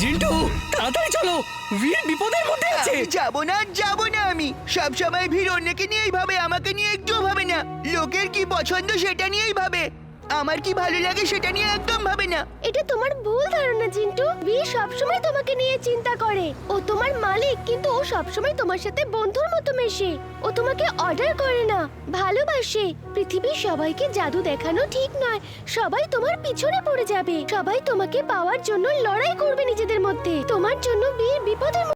জিন্টু তাড়াতাড়ি চলো, বীর বিপদের মধ্যে আছে। যাবো না আমি সব সময় ভিড় অন্যকে নিয়েই ভাবে, আমাকে নিয়ে একটুও ভাবে না। লোকের কি পছন্দ সেটা নিয়েই ভাবে, আমার কি ভালো লাগে সেটা নিয়ে একদম ভাবে না। এটা তোমার ভুল ধারণা জিন্টু। বীর সবসময় তোমাকে নিয়ে চিন্তা করে। ও তোমার মালিক, কিন্তু ও সবসময় তোমার সাথে বন্ধুর মতো মেশে। ও তোমাকে অর্ডার করে না, ভালোবাসে। পৃথিবীর সবাইকে জাদু দেখানো ঠিক নয়। সবাই তোমার পিছনে পড়ে যাবে, সবাই তোমাকে পাওয়ার জন্য লড়াই করবে নিজেদের মধ্যে।